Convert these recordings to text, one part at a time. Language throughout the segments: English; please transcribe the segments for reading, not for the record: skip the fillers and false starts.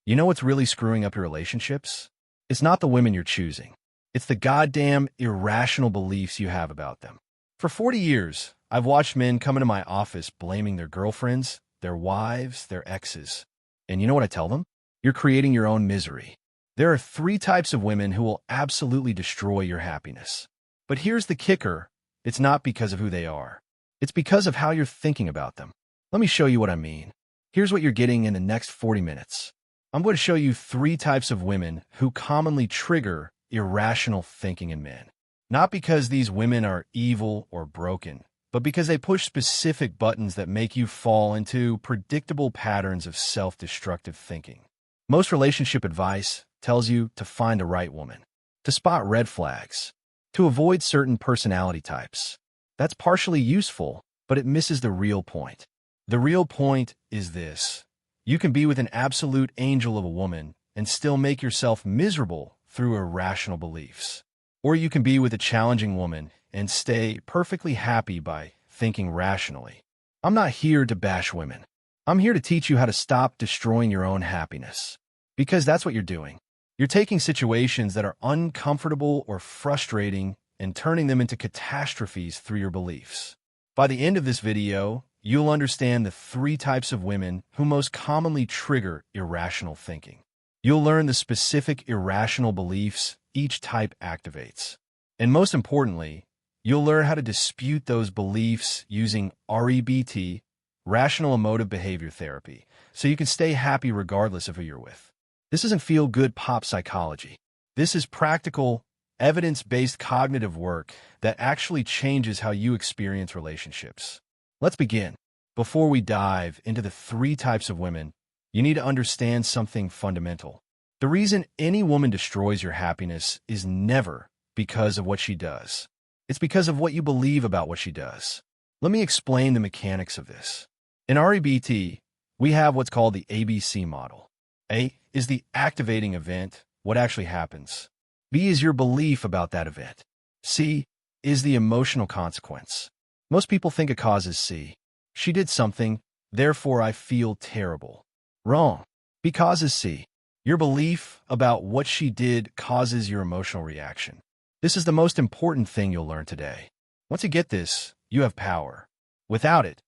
You know what's really screwing up your relationships? It's not the women you're choosing. It's the goddamn irrational beliefs you have about them. For 40 years, I've watched men come into my office blaming their girlfriends, their wives, their exes. And you know what I tell them? You're creating your own misery. There are 3 types of women who will absolutely destroy your happiness. But here's the kicker. It's not because of who they are. It's because of how you're thinking about them. Let me show you what I mean. Here's what you're getting in the next 40 minutes. I'm going to show you 3 types of women who commonly trigger irrational thinking in men. Not because these women are evil or broken, but because they push specific buttons that make you fall into predictable patterns of self-destructive thinking. Most relationship advice tells you to find the right woman, to spot red flags, to avoid certain personality types. That's partially useful, but it misses the real point. The real point is this. You can be with an absolute angel of a woman and still make yourself miserable through irrational beliefs. Or you can be with a challenging woman and stay perfectly happy by thinking rationally. I'm not here to bash women. I'm here to teach you how to stop destroying your own happiness. Because that's what you're doing. You're taking situations that are uncomfortable or frustrating and turning them into catastrophes through your beliefs. By the end of this video, you'll understand the 3 types of women who most commonly trigger irrational thinking. You'll learn the specific irrational beliefs each type activates. And most importantly, you'll learn how to dispute those beliefs using REBT, Rational Emotive Behavior Therapy, so you can stay happy regardless of who you're with. This isn't feel-good pop psychology. This is practical, evidence-based cognitive work that actually changes how you experience relationships. Let's begin. Before we dive into the 3 types of women, you need to understand something fundamental. The reason any woman destroys your happiness is never because of what she does. It's because of what you believe about what she does. Let me explain the mechanics of this. In REBT, we have what's called the ABC model. A is the activating event, what actually happens. B is your belief about that event. C is the emotional consequence. Most people think a cause is C. She did something, therefore I feel terrible. Wrong. B causes C. Your belief about what she did causes your emotional reaction. This is the most important thing you'll learn today. Once you get this, you have power. Without it,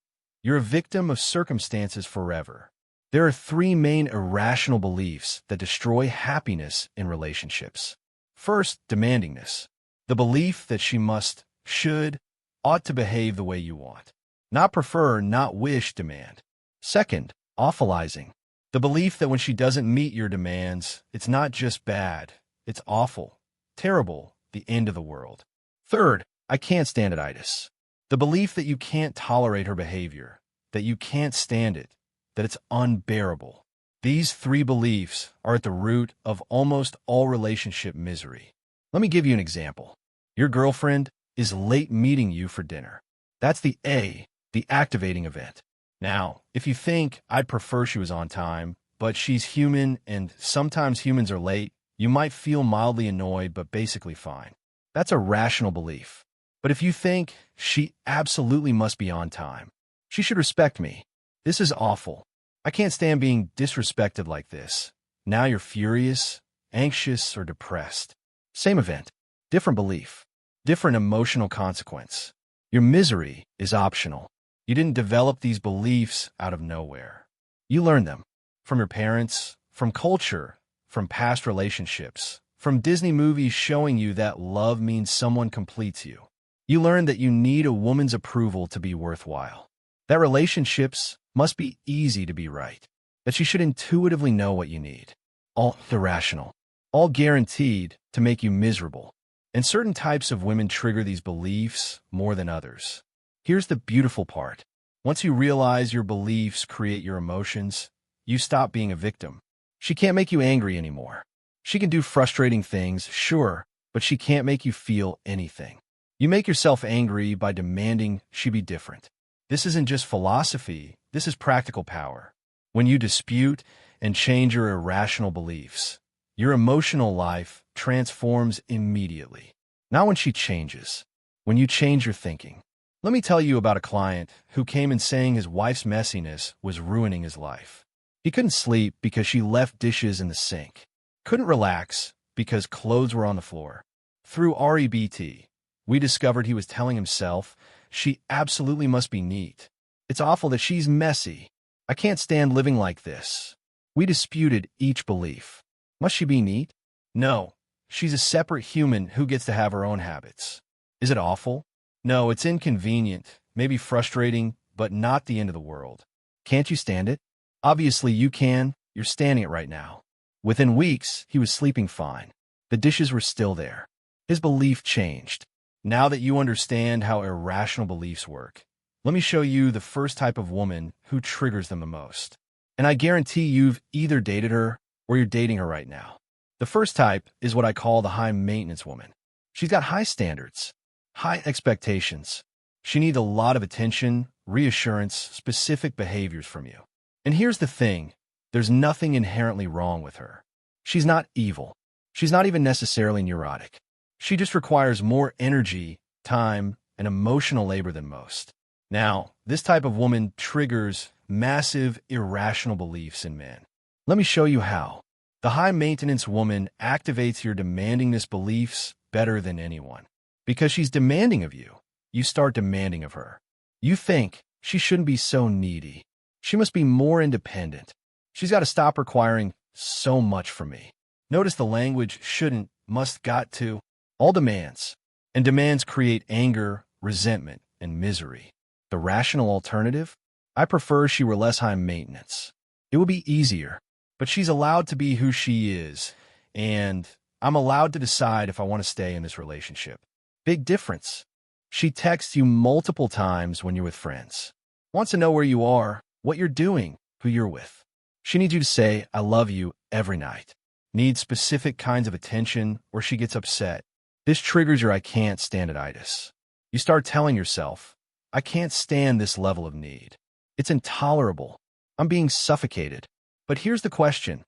you're a victim of circumstances forever. There are 3 main irrational beliefs that destroy happiness in relationships. First, demandingness. The belief that she must, should, ought to behave the way you want. Not prefer, not wish demand. Second, awfulizing. The belief that when she doesn't meet your demands, it's not just bad, it's awful, terrible, the end of the world. Third, I can't stand it-itis. The belief that you can't tolerate her behavior, that you can't stand it, that it's unbearable. These 3 beliefs are at the root of almost all relationship misery. Let me give you an example. Your girlfriend is late meeting you for dinner. That's the A, the activating event. Now, if you think I'd prefer she was on time, but she's human and sometimes humans are late, you might feel mildly annoyed but basically fine. That's a rational belief. But if you think she absolutely must be on time, she should respect me. This is awful. I can't stand being disrespected like this. Now you're furious, anxious, or depressed. Same event, different belief, different emotional consequence. Your misery is optional. You didn't develop these beliefs out of nowhere. You learned them from your parents, from culture, from past relationships, from Disney movies showing you that love means someone completes you. You learned that you need a woman's approval to be worthwhile. That relationships must be easy to be right. That she should intuitively know what you need. All irrational. All guaranteed to make you miserable. And certain types of women trigger these beliefs more than others. Here's the beautiful part. Once you realize your beliefs create your emotions, you stop being a victim. She can't make you angry anymore. She can do frustrating things, sure, but she can't make you feel anything. You make yourself angry by demanding she be different. This isn't just philosophy, this is practical power. When you dispute and change your irrational beliefs, your emotional life transforms immediately. Not when she changes, when you change your thinking. Let me tell you about a client who came in saying his wife's messiness was ruining his life. He couldn't sleep because she left dishes in the sink. Couldn't relax because clothes were on the floor. Through REBT, we discovered he was telling himself, she absolutely must be neat. It's awful that she's messy. I can't stand living like this. We disputed each belief. Must she be neat? No. She's a separate human who gets to have her own habits. Is it awful? No, it's inconvenient, maybe frustrating, but not the end of the world. Can't you stand it? Obviously you can. You're standing it right now. Within weeks, he was sleeping fine. The dishes were still there. His belief changed. Now that you understand how irrational beliefs work, let me show you the first type of woman who triggers them the most. And I guarantee you've either dated her or you're dating her right now. The first type is what I call the high-maintenance woman. She's got high standards, high expectations. She needs a lot of attention, reassurance, specific behaviors from you. And here's the thing, there's nothing inherently wrong with her. She's not evil. She's not even necessarily neurotic. She just requires more energy, time, and emotional labor than most. Now, this type of woman triggers massive, irrational beliefs in men. Let me show you how. The high-maintenance woman activates your demandingness beliefs better than anyone. Because she's demanding of you, you start demanding of her. You think she shouldn't be so needy. She must be more independent. She's got to stop requiring so much from me. Notice the language shouldn't, must, got to. All demands. And demands create anger, resentment, and misery. The rational alternative? I prefer she were less high maintenance. It would be easier. But she's allowed to be who she is, and I'm allowed to decide if I want to stay in this relationship. Big difference. She texts you multiple times when you're with friends. Wants to know where you are, what you're doing, who you're with. She needs you to say, I love you every night. Needs specific kinds of attention, or she gets upset. This triggers your I can't stand it-itis. You start telling yourself, I can't stand this level of need. It's intolerable. I'm being suffocated. But here's the question.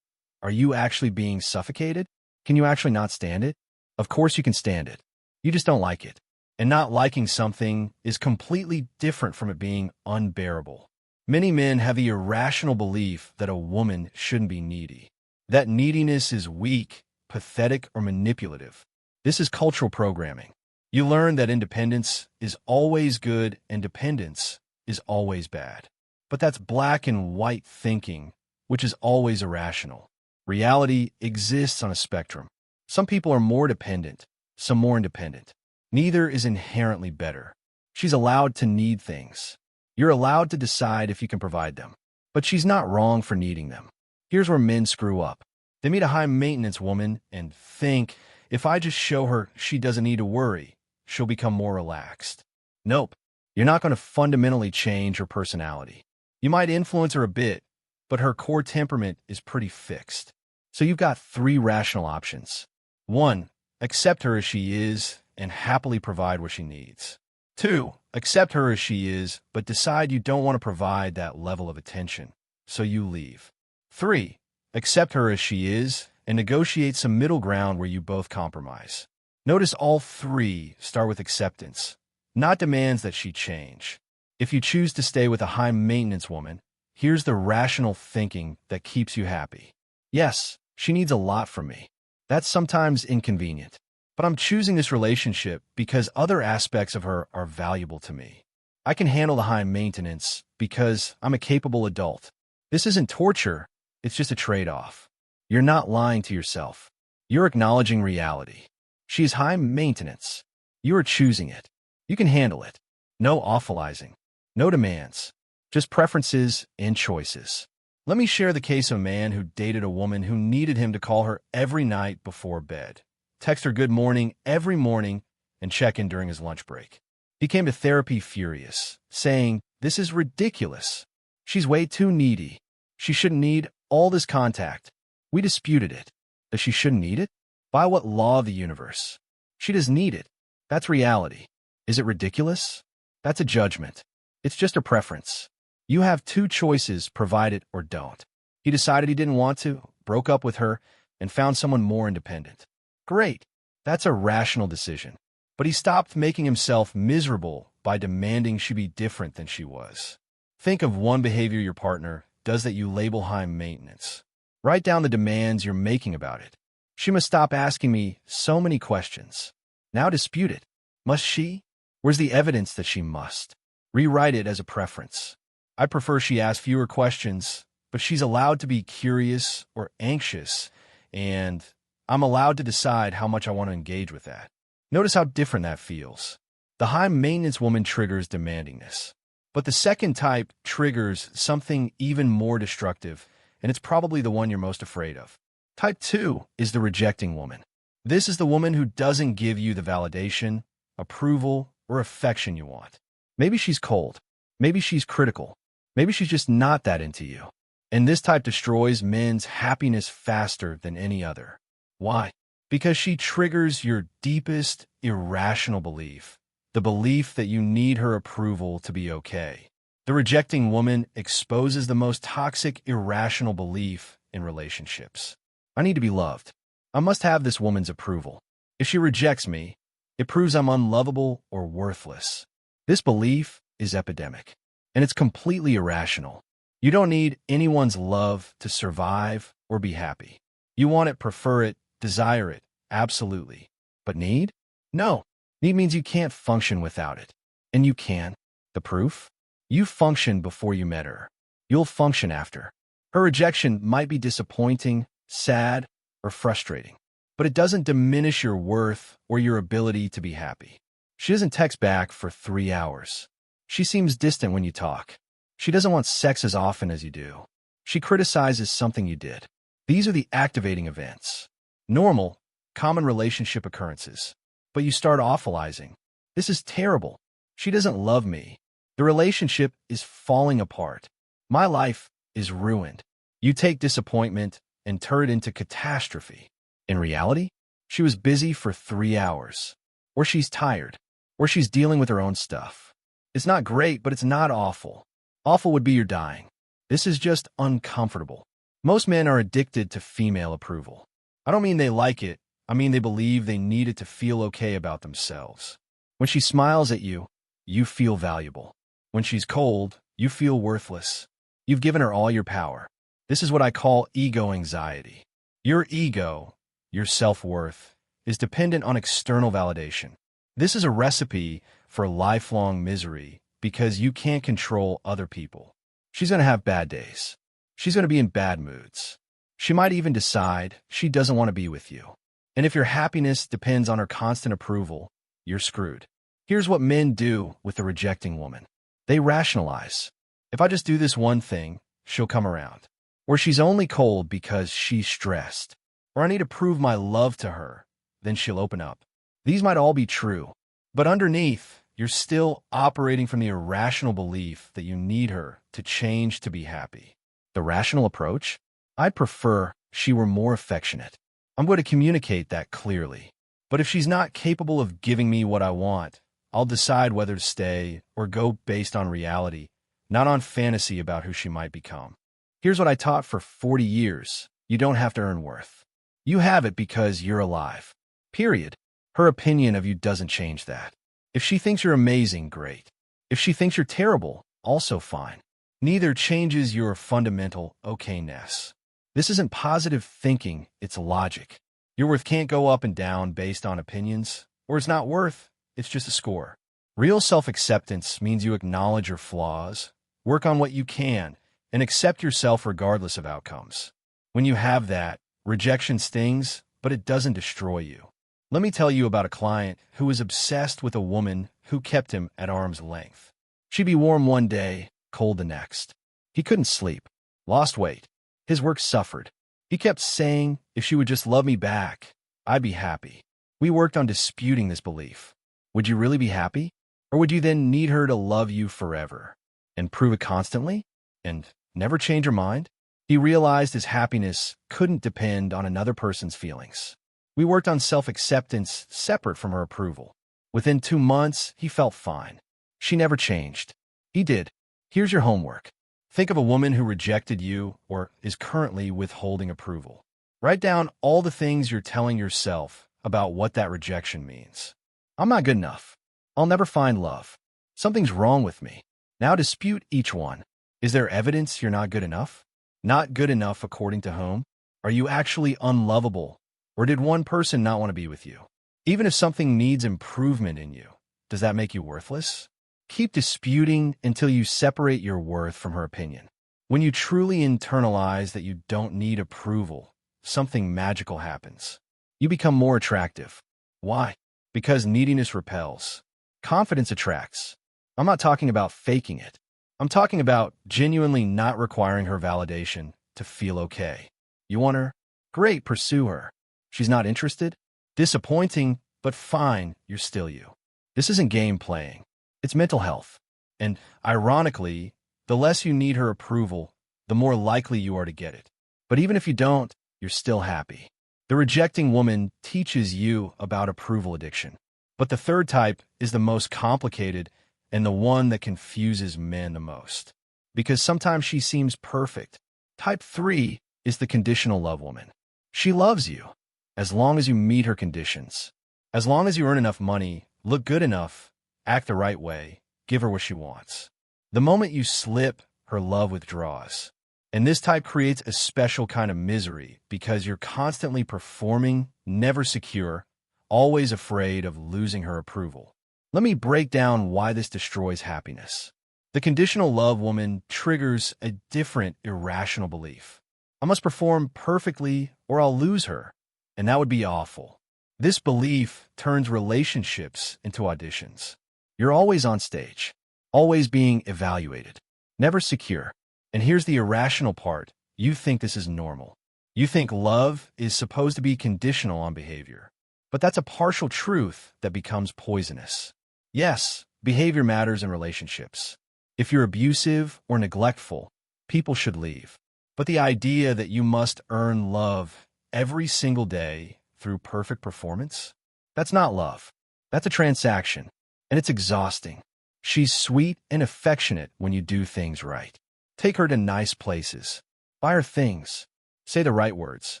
Are you actually being suffocated? Can you actually not stand it? Of course you can stand it. You just don't like it. And not liking something is completely different from it being unbearable. Many men have the irrational belief that a woman shouldn't be needy. That neediness is weak, pathetic, or manipulative. This is cultural programming. You learn that independence is always good and dependence is always bad. But that's black and white thinking, which is always irrational. Reality exists on a spectrum. Some people are more dependent, some more independent. Neither is inherently better. She's allowed to need things. You're allowed to decide if you can provide them. But she's not wrong for needing them. Here's where men screw up. They meet a high-maintenance woman and think, if I just show her she doesn't need to worry, she'll become more relaxed. Nope. You're not going to fundamentally change her personality. You might influence her a bit, but her core temperament is pretty fixed. So you've got three rational options. 1. Accept her as she is and happily provide what she needs. 2. Accept her as she is, but decide you don't want to provide that level of attention, so you leave. 3. Accept her as she is and negotiate some middle ground where you both compromise. Notice all three start with acceptance, not demands that she change. If you choose to stay with a high-maintenance woman, here's the rational thinking that keeps you happy. Yes, she needs a lot from me. That's sometimes inconvenient. But I'm choosing this relationship because other aspects of her are valuable to me. I can handle the high maintenance because I'm a capable adult. This isn't torture, it's just a trade-off. You're not lying to yourself. You're acknowledging reality. She is high maintenance. You are choosing it. You can handle it. No awfulizing. No demands. Just preferences and choices. Let me share the case of a man who dated a woman who needed him to call her every night before bed, text her good morning every morning, and check in during his lunch break. He came to therapy furious, saying, "This is ridiculous. She's way too needy. She shouldn't need all this contact." We disputed it. That she shouldn't need it? By what law of the universe? She does need it. That's reality. Is it ridiculous? That's a judgment. It's just a preference. You have two choices, provide it or don't. He decided he didn't want to, broke up with her, and found someone more independent. Great. That's a rational decision. But he stopped making himself miserable by demanding she be different than she was. Think of one behavior your partner does that you label high maintenance. Write down the demands you're making about it. She must stop asking me so many questions. Now dispute it. Must she? Where's the evidence that she must? Rewrite it as a preference. I prefer she ask fewer questions, but she's allowed to be curious or anxious, and I'm allowed to decide how much I want to engage with that. Notice how different that feels. The high-maintenance woman triggers demandingness. But the second type triggers something even more destructive, and it's probably the one you're most afraid of. Type 2 is the rejecting woman. This is the woman who doesn't give you the validation, approval, or affection you want. Maybe she's cold. Maybe she's critical. Maybe she's just not that into you. And this type destroys men's happiness faster than any other. Why? Because she triggers your deepest irrational belief, the belief that you need her approval to be okay. The rejecting woman exposes the most toxic, irrational belief in relationships. I need to be loved. I must have this woman's approval. If she rejects me, it proves I'm unlovable or worthless. This belief is epidemic, and it's completely irrational. You don't need anyone's love to survive or be happy. You want it, prefer it, desire it, absolutely. But need? No. Need means you can't function without it. And you can. The proof? You functioned before you met her. You'll function after. Her rejection might be disappointing, sad, or frustrating, but it doesn't diminish your worth or your ability to be happy. She doesn't text back for 3 hours. She seems distant when you talk. She doesn't want sex as often as you do. She criticizes something you did. These are the activating events. Normal, common relationship occurrences. But you start awfulizing. This is terrible. She doesn't love me. The relationship is falling apart. My life is ruined. You take disappointment and turn it into catastrophe. In reality, she was busy for 3 hours. Or she's tired. Or she's dealing with her own stuff. It's not great, but it's not awful. Awful would be you're dying. This is just uncomfortable. Most men are addicted to female approval. I don't mean they like it. I mean they believe they need it to feel okay about themselves. When she smiles at you, you feel valuable. When she's cold, you feel worthless. You've given her all your power. This is what I call ego anxiety. Your ego, your self-worth, is dependent on external validation. This is a recipe for lifelong misery because you can't control other people. She's going to have bad days. She's going to be in bad moods. She might even decide she doesn't want to be with you. And if your happiness depends on her constant approval, you're screwed. Here's what men do with the rejecting woman. They rationalize. If I just do this one thing, she'll come around. Or she's only cold because she's stressed. Or I need to prove my love to her, then she'll open up. These might all be true, but underneath, you're still operating from the irrational belief that you need her to change to be happy. The rational approach? I'd prefer she were more affectionate. I'm going to communicate that clearly. But if she's not capable of giving me what I want, I'll decide whether to stay or go based on reality, not on fantasy about who she might become. Here's what I taught for 40 years. You don't have to earn worth. You have it because you're alive. Period. Her opinion of you doesn't change that. If she thinks you're amazing, great. If she thinks you're terrible, also fine. Neither changes your fundamental okayness. This isn't positive thinking, it's logic. Your worth can't go up and down based on opinions, or it's not worth, it's just a score. Real self-acceptance means you acknowledge your flaws, work on what you can, and accept yourself regardless of outcomes. When you have that, rejection stings, but it doesn't destroy you. Let me tell you about a client who was obsessed with a woman who kept him at arm's length. She'd be warm one day, cold the next. He couldn't sleep, lost weight. His work suffered. He kept saying, if she would just love me back, I'd be happy. We worked on disputing this belief. Would you really be happy? Or would you then need her to love you forever? And prove it constantly? And never change her mind? He realized his happiness couldn't depend on another person's feelings. We worked on self-acceptance separate from her approval. Within 2 months, he felt fine. She never changed. He did. Here's your homework. Think of a woman who rejected you or is currently withholding approval. Write down all the things you're telling yourself about what that rejection means. I'm not good enough. I'll never find love. Something's wrong with me. Now dispute each one. Is there evidence you're not good enough? Not good enough according to whom? Are you actually unlovable? Or did one person not want to be with you? Even if something needs improvement in you, does that make you worthless? Keep disputing until you separate your worth from her opinion. When you truly internalize that you don't need approval, something magical happens. You become more attractive. Why? Because neediness repels. Confidence attracts. I'm not talking about faking it. I'm talking about genuinely not requiring her validation to feel okay. You want her? Great, pursue her. She's not interested? Disappointing, but fine, you're still you. This isn't game playing. It's mental health. And ironically, the less you need her approval, the more likely you are to get it. But even if you don't, you're still happy. The rejecting woman teaches you about approval addiction. But the third type is the most complicated and the one that confuses men the most. Because sometimes she seems perfect. Type 3 is the conditional love woman. She loves you as long as you meet her conditions. As long as you earn enough money, look good enough, act the right way, give her what she wants. The moment you slip, her love withdraws. And this type creates a special kind of misery because you're constantly performing, never secure, always afraid of losing her approval. Let me break down why this destroys happiness. The conditional love woman triggers a different irrational belief. I must perform perfectly or I'll lose her, and that would be awful. This belief turns relationships into auditions. You're always on stage, always being evaluated, never secure. And here's the irrational part. You think this is normal. You think love is supposed to be conditional on behavior. But that's a partial truth that becomes poisonous. Yes, behavior matters in relationships. If you're abusive or neglectful, people should leave. But the idea that you must earn love every single day through perfect performance, that's not love. That's a transaction, and it's exhausting. She's sweet and affectionate when you do things right. Take her to nice places. Buy her things. Say the right words.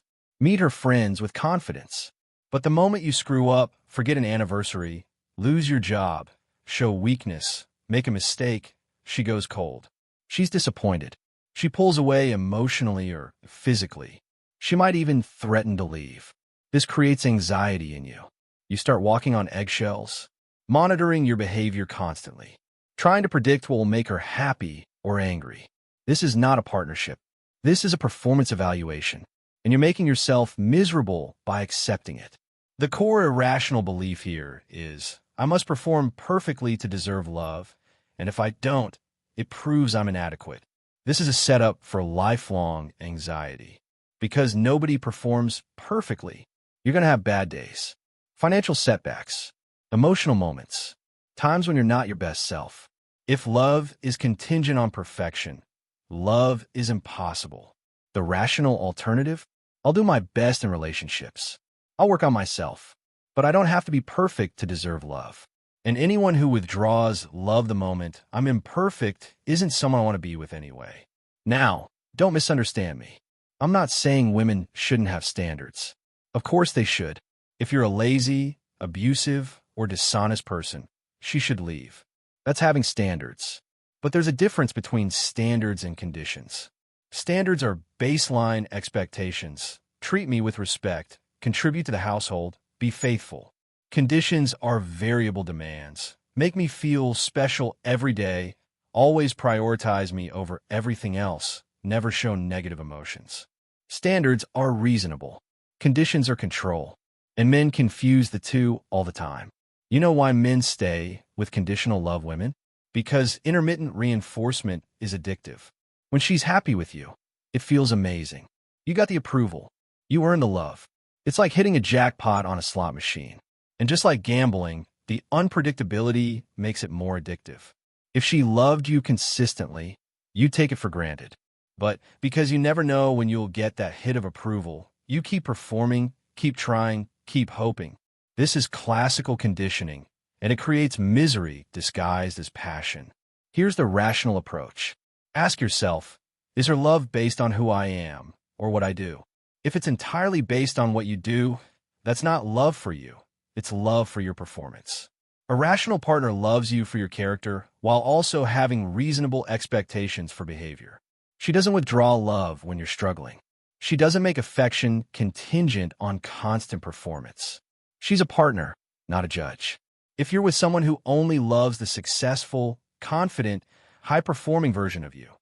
Meet her friends with confidence. But the moment you screw up, forget an anniversary, lose your job, show weakness, make a mistake, she goes cold. She's disappointed. She pulls away emotionally or physically. She might even threaten to leave. This creates anxiety in you. You start walking on eggshells, monitoring your behavior constantly, trying to predict what will make her happy or angry. This is not a partnership. This is a performance evaluation, and you're making yourself miserable by accepting it. The core irrational belief here is, I must perform perfectly to deserve love, and if I don't, it proves I'm inadequate. This is a setup for lifelong anxiety. Because nobody performs perfectly, you're going to have bad days, financial setbacks, emotional moments, times when you're not your best self. If love is contingent on perfection, love is impossible. The rational alternative? I'll do my best in relationships. I'll work on myself. But I don't have to be perfect to deserve love. And anyone who withdraws love the moment I'm imperfect isn't someone I want to be with anyway. Now, don't misunderstand me. I'm not saying women shouldn't have standards. Of course they should. If you're a lazy, abusive, or dishonest person, she should leave. That's having standards. But there's a difference between standards and conditions. Standards are baseline expectations. Treat me with respect, contribute to the household, be faithful. Conditions are variable demands. Make me feel special every day, always prioritize me over everything else, never show negative emotions. Standards are reasonable. Conditions are control. And men confuse the two all the time. You know why men stay with conditional love women? Because intermittent reinforcement is addictive. When she's happy with you, it feels amazing. You got the approval. You earn the love. It's like hitting a jackpot on a slot machine. And just like gambling, the unpredictability makes it more addictive. If she loved you consistently, you take it for granted. But because you never know when you'll get that hit of approval, you keep performing, keep trying, keep hoping. This is classical conditioning, and it creates misery disguised as passion. Here's the rational approach. Ask yourself, is her love based on who I am or what I do? If it's entirely based on what you do, that's not love for you. It's love for your performance. A rational partner loves you for your character while also having reasonable expectations for behavior. She doesn't withdraw love when you're struggling. She doesn't make affection contingent on constant performance. She's a partner, not a judge. If you're with someone who only loves the successful, confident, high-performing version of you,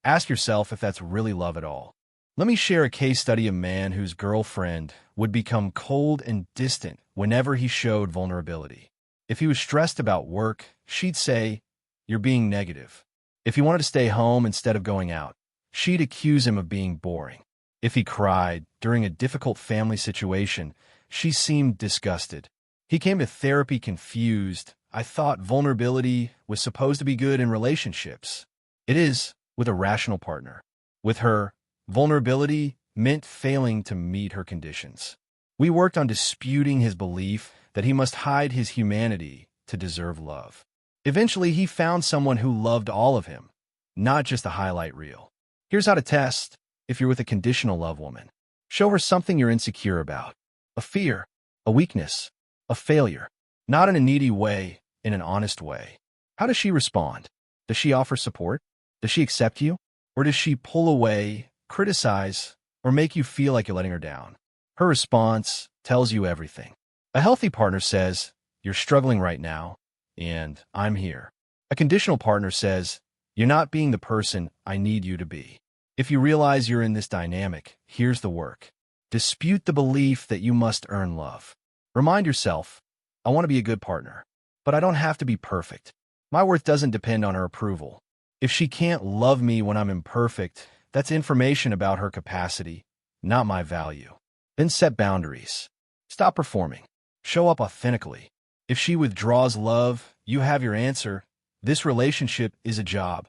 ask yourself if that's really love at all. Let me share a case study of a man whose girlfriend would become cold and distant whenever he showed vulnerability. If he was stressed about work, she'd say, "You're being negative." If he wanted to stay home instead of going out, she'd accuse him of being boring. If he cried during a difficult family situation, she seemed disgusted. He came to therapy confused. "I thought vulnerability was supposed to be good in relationships." It is with a rational partner. With her, vulnerability meant failing to meet her conditions. We worked on disputing his belief that he must hide his humanity to deserve love. Eventually, he found someone who loved all of him, not just a highlight reel. Here's how to test if you're with a conditional love woman. Show her something you're insecure about, a fear, a weakness, a failure, not in a needy way, in an honest way. How does she respond? Does she offer support? Does she accept you? Or does she pull away, criticize, or make you feel like you're letting her down? Her response tells you everything. A healthy partner says, "You're struggling right now, and I'm here." A conditional partner says, "You're not being the person I need you to be." If you realize you're in this dynamic, here's the work. Dispute the belief that you must earn love. Remind yourself, "I want to be a good partner, but I don't have to be perfect. My worth doesn't depend on her approval. If she can't love me when I'm imperfect, that's information about her capacity, not my value." Then set boundaries. Stop performing. Show up authentically. If she withdraws love, you have your answer. This relationship is a job,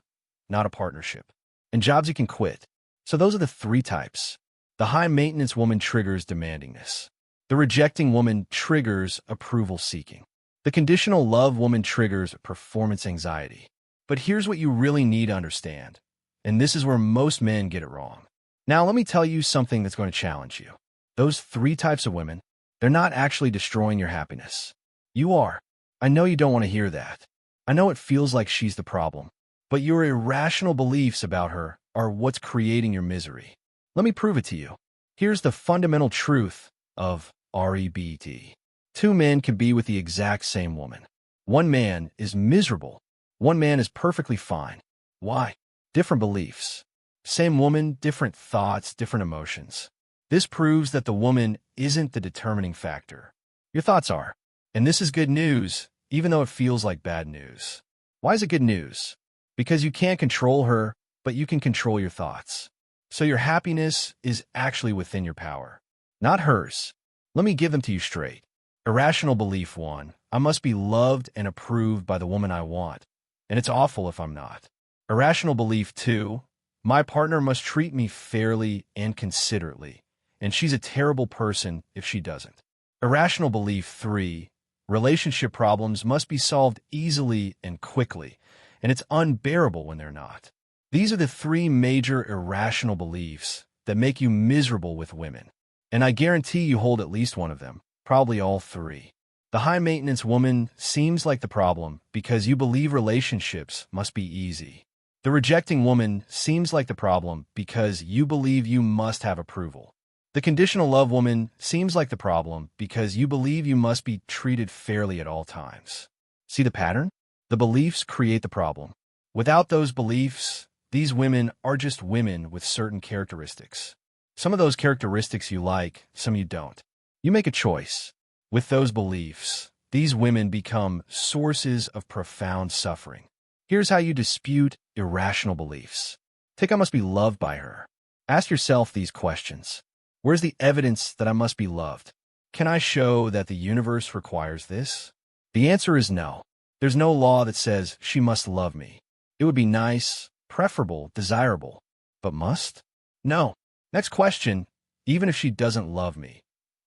not a partnership. And jobs you can quit. So those are the three types. The high-maintenance woman triggers demandingness. The rejecting woman triggers approval-seeking. The conditional love woman triggers performance anxiety. But here's what you really need to understand, and this is where most men get it wrong. Now, let me tell you something that's going to challenge you. Those three types of women, they're not actually destroying your happiness. You are. I know you don't want to hear that. I know it feels like she's the problem. But your irrational beliefs about her are what's creating your misery. Let me prove it to you. Here's the fundamental truth of REBT. Two men can be with the exact same woman. One man is miserable. One man is perfectly fine. Why? Different beliefs. Same woman, different thoughts, different emotions. This proves that the woman isn't the determining factor. Your thoughts are. And this is good news, even though it feels like bad news. Why is it good news? Because you can't control her, but you can control your thoughts. So your happiness is actually within your power, not hers. Let me give them to you straight. Irrational belief 1, I must be loved and approved by the woman I want, and it's awful if I'm not. Irrational belief 2, my partner must treat me fairly and considerately, and she's a terrible person if she doesn't. Irrational belief 3, relationship problems must be solved easily and quickly, and it's unbearable when they're not. These are the three major irrational beliefs that make you miserable with women, and I guarantee you hold at least one of them, probably all three. The high-maintenance woman seems like the problem because you believe relationships must be easy. The rejecting woman seems like the problem because you believe you must have approval. The conditional love woman seems like the problem because you believe you must be treated fairly at all times. See the pattern? The beliefs create the problem. Without those beliefs, these women are just women with certain characteristics. Some of those characteristics you like, some you don't. You make a choice. With those beliefs, these women become sources of profound suffering. Here's how you dispute irrational beliefs. Think I must be loved by her. Ask yourself these questions. Where's the evidence that I must be loved? Can I show that the universe requires this? The answer is no. There's no law that says she must love me. It would be nice, preferable, desirable. But must? No. Next question, even if she doesn't love me,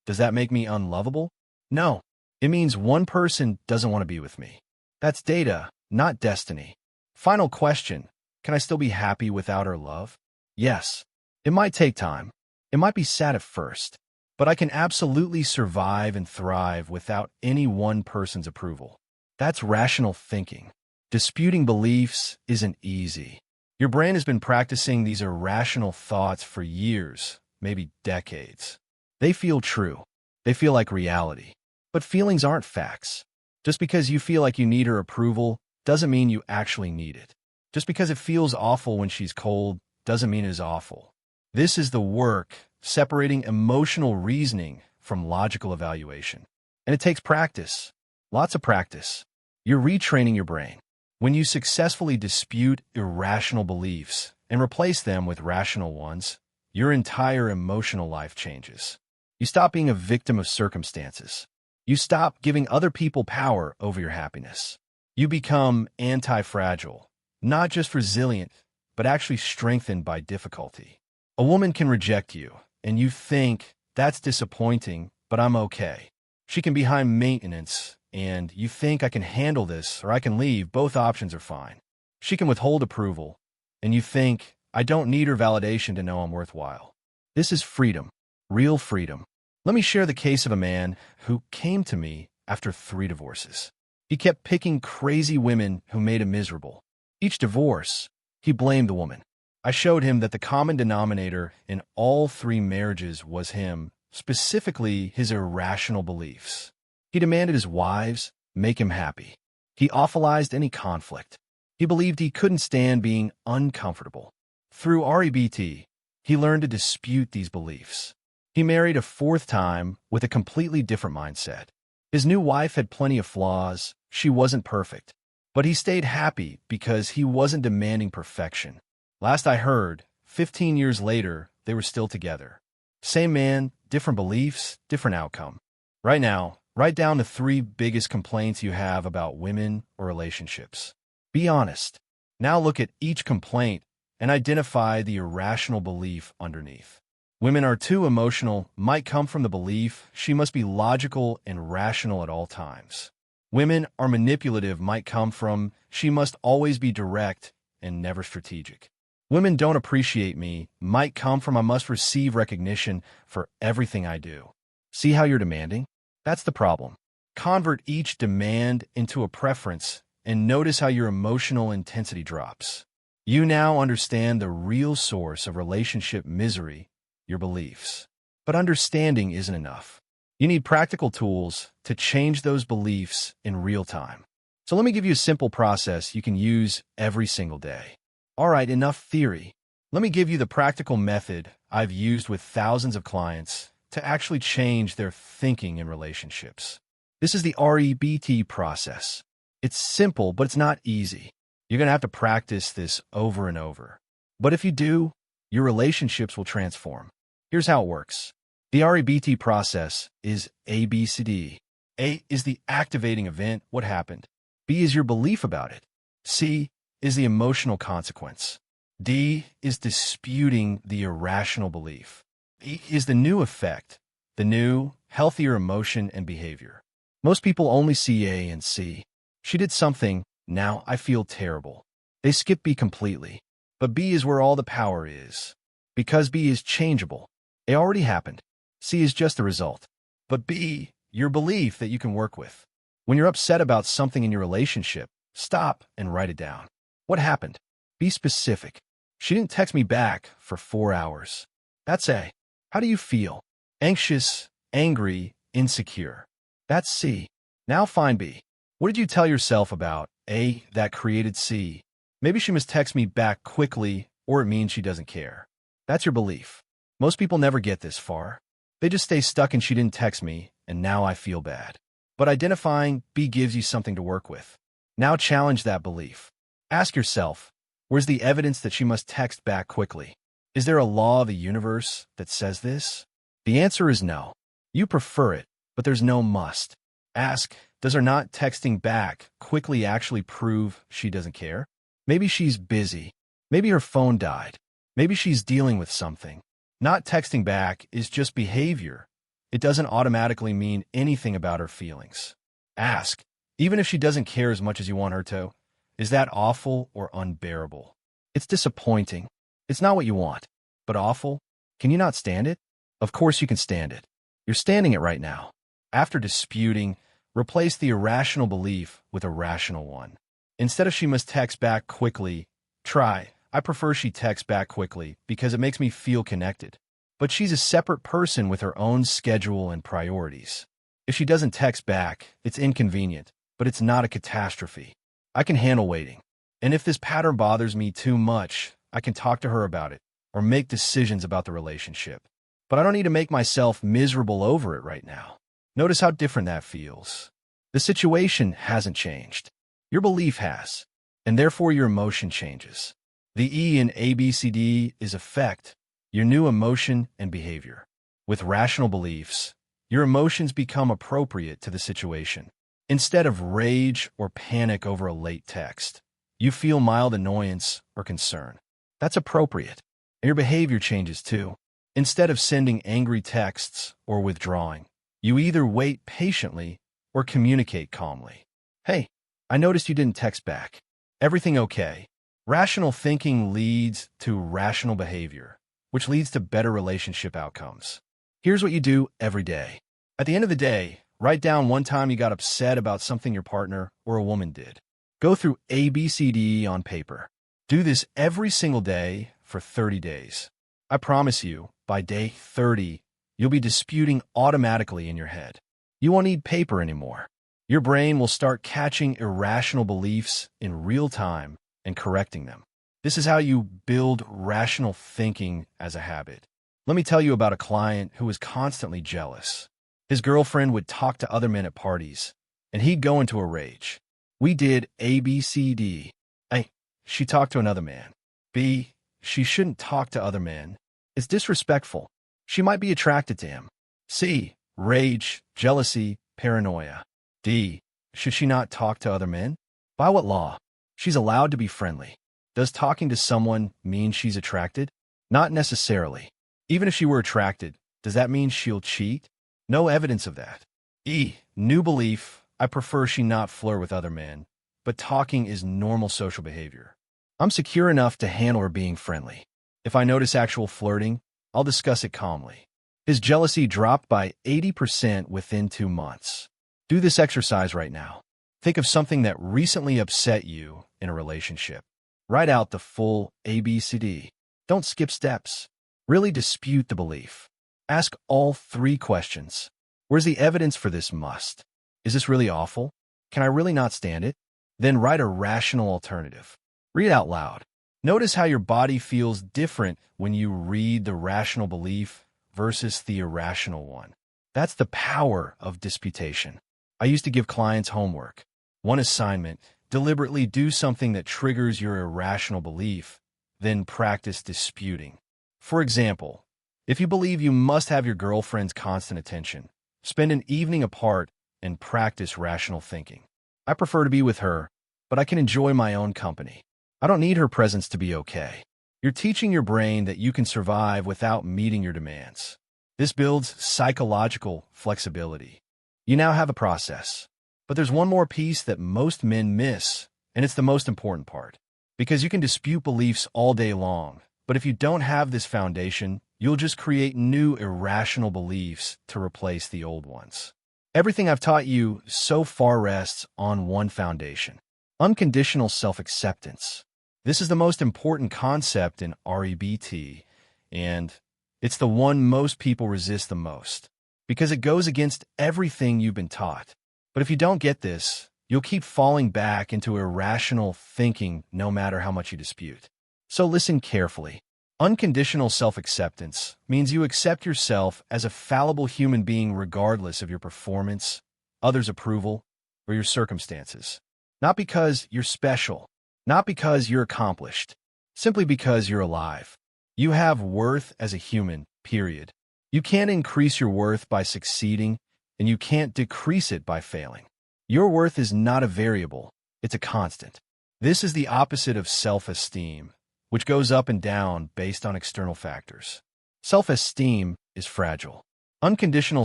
does that make me unlovable? No. It means one person doesn't want to be with me. That's data, not destiny. Final question, can I still be happy without her love? Yes. It might take time. It might be sad at first, but I can absolutely survive and thrive without any one person's approval. That's rational thinking. Disputing beliefs isn't easy. Your brain has been practicing these irrational thoughts for years, maybe decades. They feel true. They feel like reality. But feelings aren't facts. Just because you feel like you need her approval doesn't mean you actually need it. Just because it feels awful when she's cold doesn't mean it is awful. This is the work separating emotional reasoning from logical evaluation. And it takes practice. Lots of practice. You're retraining your brain. When you successfully dispute irrational beliefs and replace them with rational ones, your entire emotional life changes. You stop being a victim of circumstances. You stop giving other people power over your happiness. You become anti-fragile, not just resilient, but actually strengthened by difficulty. A woman can reject you, and you think, that's disappointing, but I'm okay. She can be high maintenance, and you think I can handle this or I can leave, both options are fine. She can withhold approval, and you think, I don't need her validation to know I'm worthwhile. This is freedom, real freedom. Let me share the case of a man who came to me after 3 divorces. He kept picking crazy women who made him miserable. Each divorce, he blamed the woman. I showed him that the common denominator in all 3 marriages was him, specifically his irrational beliefs. He demanded his wives make him happy. He awfulized any conflict. He believed he couldn't stand being uncomfortable. Through REBT, he learned to dispute these beliefs. He married a 4th time with a completely different mindset. His new wife had plenty of flaws. She wasn't perfect. But he stayed happy because he wasn't demanding perfection. Last I heard, 15 years later, they were still together. Same man, different beliefs, different outcome. Right now, write down the 3 biggest complaints you have about women or relationships. Be honest. Now look at each complaint and identify the irrational belief underneath. Women are too emotional might come from the belief she must be logical and rational at all times. Women are manipulative might come from she must always be direct and never strategic. Women don't appreciate me might come from I must receive recognition for everything I do. See how you're demanding? That's the problem. Convert each demand into a preference and notice how your emotional intensity drops. You now understand the real source of relationship misery, your beliefs. But understanding isn't enough. You need practical tools to change those beliefs in real time. So let me give you a simple process you can use every single day. All right, enough theory. Let me give you the practical method I've used with thousands of clients to actually change their thinking in relationships. This is the REBT process. It's simple, but it's not easy. You're going to have to practice this over and over. But if you do, your relationships will transform. Here's how it works. The REBT process is ABCD. A is the activating event, what happened. B is your belief about it. C is the emotional consequence. D is disputing the irrational belief. E is the new effect, the new, healthier emotion and behavior. Most people only see A and C. She did something, now I feel terrible. They skip B completely. But B is where all the power is. Because B is changeable. A already happened. C is just the result. But B, your belief that you can work with. When you're upset about something in your relationship, stop and write it down. What happened? Be specific. She didn't text me back for 4 hours. That's A. How do you feel? Anxious, angry, insecure. That's C. Now find B. What did you tell yourself about A that created C? Maybe she must text me back quickly, or it means she doesn't care. That's your belief. Most people never get this far. They just stay stuck in she didn't text me, and now I feel bad. But identifying B gives you something to work with. Now challenge that belief. Ask yourself, where's the evidence that she must text back quickly? Is there a law of the universe that says this? The answer is no. You prefer it, but there's no must. Ask, does her not texting back quickly actually prove she doesn't care? Maybe she's busy. Maybe her phone died. Maybe she's dealing with something. Not texting back is just behavior. It doesn't automatically mean anything about her feelings. Ask, even if she doesn't care as much as you want her to, is that awful or unbearable? It's disappointing. It's not what you want. But awful? Can you not stand it? Of course you can stand it. You're standing it right now. After disputing, Replace the irrational belief with a rational one. Instead of she must text back quickly, try, I prefer she texts back quickly because it makes me feel connected. But she's a separate person with her own schedule and priorities. If she doesn't text back, it's inconvenient, but it's not a catastrophe. I can handle waiting. And if this pattern bothers me too much, I can talk to her about it or make decisions about the relationship. But I don't need to make myself miserable over it right now. Notice how different that feels. The situation hasn't changed. Your belief has, and therefore your emotion changes. The E in ABCD is affect, your new emotion and behavior. With rational beliefs, your emotions become appropriate to the situation. Instead of rage or panic over a late text, you feel mild annoyance or concern. That's appropriate. And your behavior changes too. Instead of sending angry texts or withdrawing, you either wait patiently or communicate calmly. Hey, I noticed you didn't text back. Everything okay? Rational thinking leads to rational behavior, which leads to better relationship outcomes. Here's what you do every day. At the end of the day, write down one time you got upset about something your partner or a woman did. Go through ABCD on paper. Do this every single day for 30 days. I promise you, by day 30, you'll be disputing automatically in your head. You won't need paper anymore. Your brain will start catching irrational beliefs in real time and correcting them. This is how you build rational thinking as a habit. Let me tell you about a client who was constantly jealous. His girlfriend would talk to other men at parties, and he'd go into a rage. We did ABCD. A. She talked to another man. B. She shouldn't talk to other men. It's disrespectful. She might be attracted to him. C. Rage, jealousy, paranoia. D. Should she not talk to other men? By what law? She's allowed to be friendly. Does talking to someone mean she's attracted? Not necessarily. Even if she were attracted, does that mean she'll cheat? No evidence of that. E. New belief. I prefer she not flirt with other men, but talking is normal social behavior. I'm secure enough to handle her being friendly. If I notice actual flirting, I'll discuss it calmly. His jealousy dropped by 80% within 2 months. Do this exercise right now. Think of something that recently upset you in a relationship. Write out the full ABCD. Don't skip steps. Really dispute the belief. Ask all 3 questions. Where's the evidence for this must? Is this really awful? Can I really not stand it? Then write a rational alternative. Read out loud. Notice how your body feels different when you read the rational belief versus the irrational one. That's the power of disputation. I used to give clients homework. One assignment, deliberately do something that triggers your irrational belief, then practice disputing. For example, if you believe you must have your girlfriend's constant attention, spend an evening apart and practice rational thinking. I prefer to be with her, but I can enjoy my own company. I don't need her presence to be okay. You're teaching your brain that you can survive without meeting your demands. This builds psychological flexibility. You now have a process. But there's one more piece that most men miss, and it's the most important part. Because you can dispute beliefs all day long, but if you don't have this foundation, you'll just create new irrational beliefs to replace the old ones. Everything I've taught you so far rests on one foundation: unconditional self-acceptance. This is the most important concept in REBT, and it's the one most people resist the most, because it goes against everything you've been taught. But if you don't get this, you'll keep falling back into irrational thinking no matter how much you dispute. So listen carefully. Unconditional self-acceptance means you accept yourself as a fallible human being regardless of your performance, others' approval, or your circumstances. Not because you're special, not because you're accomplished, simply because you're alive. You have worth as a human, period. You can't increase your worth by succeeding, and you can't decrease it by failing. Your worth is not a variable, it's a constant. This is the opposite of self-esteem, which goes up and down based on external factors. Self-esteem is fragile. Unconditional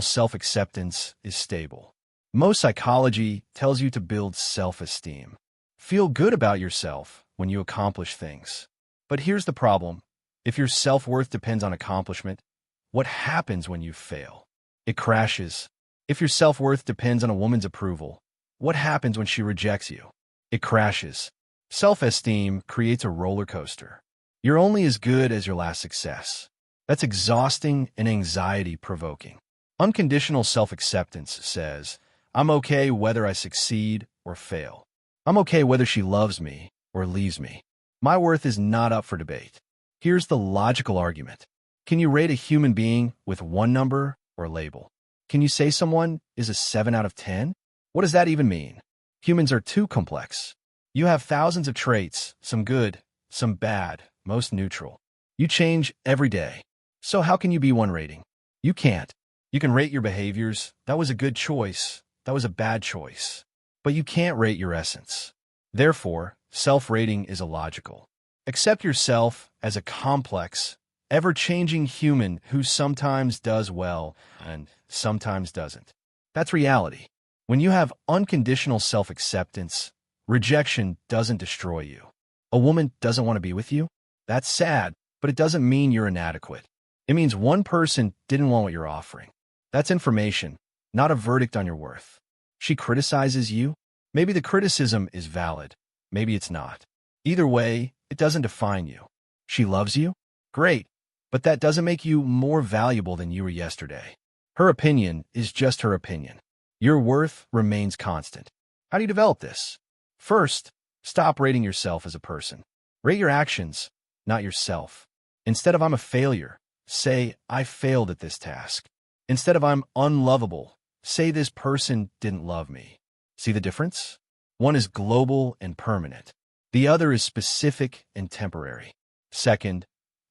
self-acceptance is stable. Most psychology tells you to build self-esteem. Feel good about yourself when you accomplish things. But here's the problem. If your self-worth depends on accomplishment, what happens when you fail? It crashes. If your self-worth depends on a woman's approval, what happens when she rejects you? It crashes. Self-esteem creates a roller coaster. You're only as good as your last success. That's exhausting and anxiety-provoking. Unconditional self-acceptance says, I'm okay whether I succeed or fail. I'm okay whether she loves me or leaves me. My worth is not up for debate. Here's the logical argument. Can you rate a human being with one number or label? Can you say someone is a 7 out of 10? What does that even mean? Humans are too complex. You have thousands of traits, some good, some bad, most neutral. You change every day. So how can you be one rating? You can't. You can rate your behaviors. That was a good choice. That was a bad choice. But you can't rate your essence. Therefore, self-rating is illogical. Accept yourself as a complex, ever-changing human who sometimes does well and sometimes doesn't. That's reality. When you have unconditional self-acceptance, rejection doesn't destroy you. A woman doesn't want to be with you? That's sad, but it doesn't mean you're inadequate. It means one person didn't want what you're offering. That's information, not a verdict on your worth. She criticizes you? Maybe the criticism is valid. Maybe it's not. Either way, it doesn't define you. She loves you? Great, but that doesn't make you more valuable than you were yesterday. Her opinion is just her opinion. Your worth remains constant. How do you develop this? First, stop rating yourself as a person. Rate your actions, not yourself. Instead of I'm a failure, say I failed at this task. Instead of I'm unlovable, say this person didn't love me. See the difference? One is global and permanent. The other is specific and temporary. Second,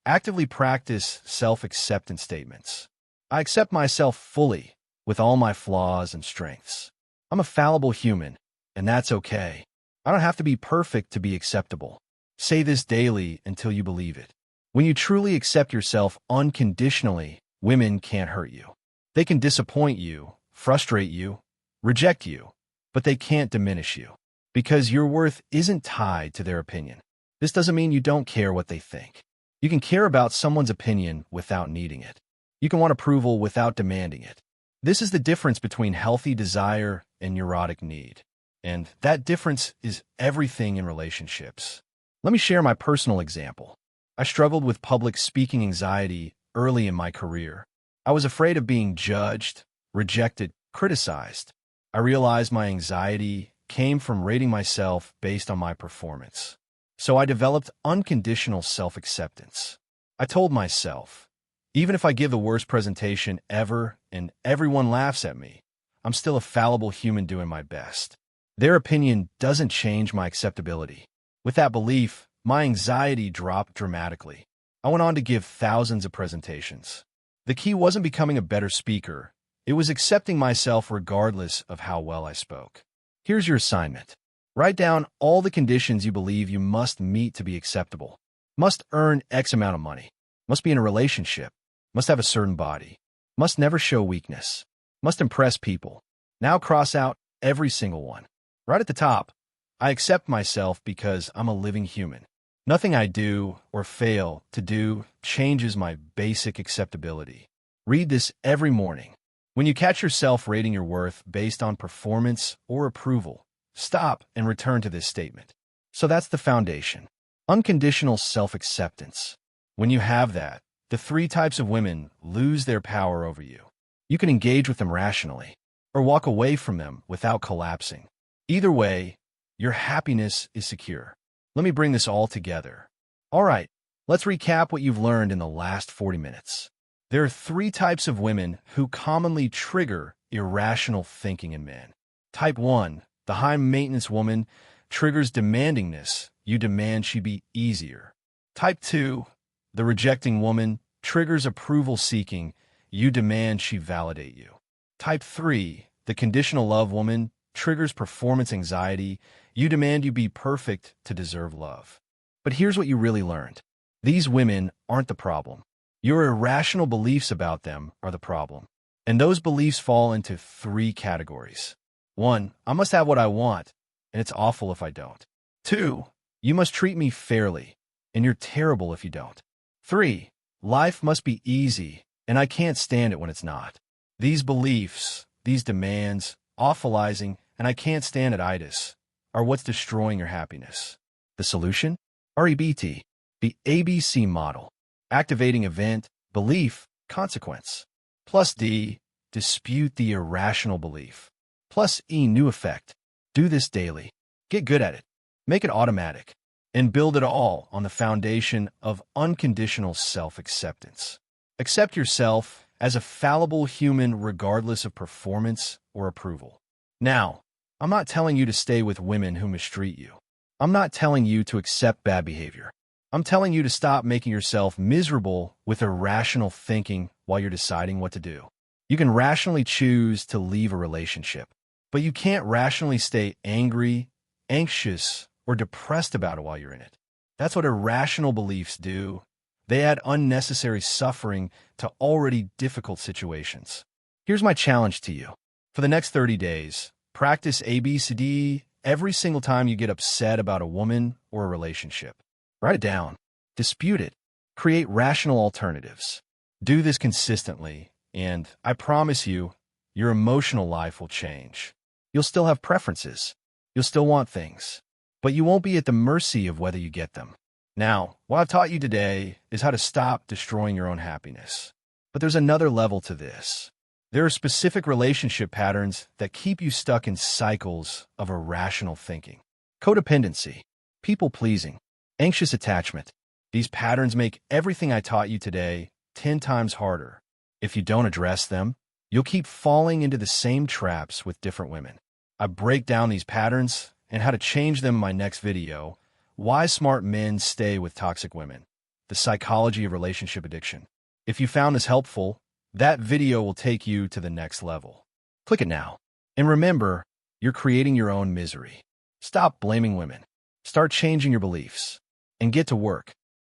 actively practice self-acceptance statements. I accept myself fully, with all my flaws and strengths. I'm a fallible human, and that's okay. I don't have to be perfect to be acceptable. Say this daily until you believe it. When you truly accept yourself unconditionally, women can't hurt you. They can disappoint you, frustrate you, reject you, but they can't diminish you. Because your worth isn't tied to their opinion. This doesn't mean you don't care what they think. You can care about someone's opinion without needing it. You can want approval without demanding it. This is the difference between healthy desire and neurotic need. And that difference is everything in relationships. Let me share my personal example. I struggled with public speaking anxiety early in my career. I was afraid of being judged, rejected, criticized. I realized my anxiety came from rating myself based on my performance. So I developed unconditional self-acceptance. I told myself, even if I give the worst presentation ever and everyone laughs at me, I'm still a fallible human doing my best. Their opinion doesn't change my acceptability. With that belief, my anxiety dropped dramatically. I went on to give thousands of presentations. The key wasn't becoming a better speaker. It was accepting myself regardless of how well I spoke. Here's your assignment. Write down all the conditions you believe you must meet to be acceptable. Must earn X amount of money. Must be in a relationship. Must have a certain body. Must never show weakness. Must impress people. Now cross out every single one. Right at the top, I accept myself because I'm a living human. Nothing I do or fail to do changes my basic acceptability. Read this every morning. When you catch yourself rating your worth based on performance or approval, stop and return to this statement. So that's the foundation. Unconditional self-acceptance. When you have that, the 3 types of women lose their power over you. You can engage with them rationally, or walk away from them without collapsing. Either way, your happiness is secure. Let me bring this all together. All right, let's recap what you've learned in the last 40 minutes. There are 3 types of women who commonly trigger irrational thinking in men. Type 1, the high-maintenance woman, triggers demandingness. You demand she be easier. Type 2, the rejecting woman, triggers approval-seeking. You demand she validate you. Type 3, the conditional love woman, triggers performance anxiety. You demand you be perfect to deserve love. But here's what you really learned. These women aren't the problem. Your irrational beliefs about them are the problem. And those beliefs fall into 3 categories. 1, I must have what I want, and it's awful if I don't. 2, you must treat me fairly, and you're terrible if you don't. 3, life must be easy, and I can't stand it when it's not. These beliefs, these demands, awfulizing, and I can't stand it itis are what's destroying your happiness. The solution? REBT, the ABC model. Activating event, belief, consequence. Plus D, dispute the irrational belief. Plus E, new effect. Do this daily. Get good at it. Make it automatic. And build it all on the foundation of unconditional self-acceptance. Accept yourself as a fallible human regardless of performance or approval. Now, I'm not telling you to stay with women who mistreat you. I'm not telling you to accept bad behavior. I'm telling you to stop making yourself miserable with irrational thinking while you're deciding what to do. You can rationally choose to leave a relationship, but you can't rationally stay angry, anxious, or depressed about it while you're in it. That's what irrational beliefs do. They add unnecessary suffering to already difficult situations. Here's my challenge to you. For the next 30 days, practice ABCD every single time you get upset about a woman or a relationship. Write it down. Dispute it. Create rational alternatives. Do this consistently, and I promise you, your emotional life will change. You'll still have preferences. You'll still want things. But you won't be at the mercy of whether you get them. Now, what I've taught you today is how to stop destroying your own happiness. But there's another level to this. There are specific relationship patterns that keep you stuck in cycles of irrational thinking. Codependency, people-pleasing, anxious attachment. These patterns make everything I taught you today 10 times harder. If you don't address them, you'll keep falling into the same traps with different women. I break down these patterns and how to change them in my next video, Why Smart Men Stay with Toxic Women, the psychology of relationship addiction. If you found this helpful, that video will take you to the next level. Click it now. And remember, you're creating your own misery. Stop blaming women. Start changing your beliefs. And get to work.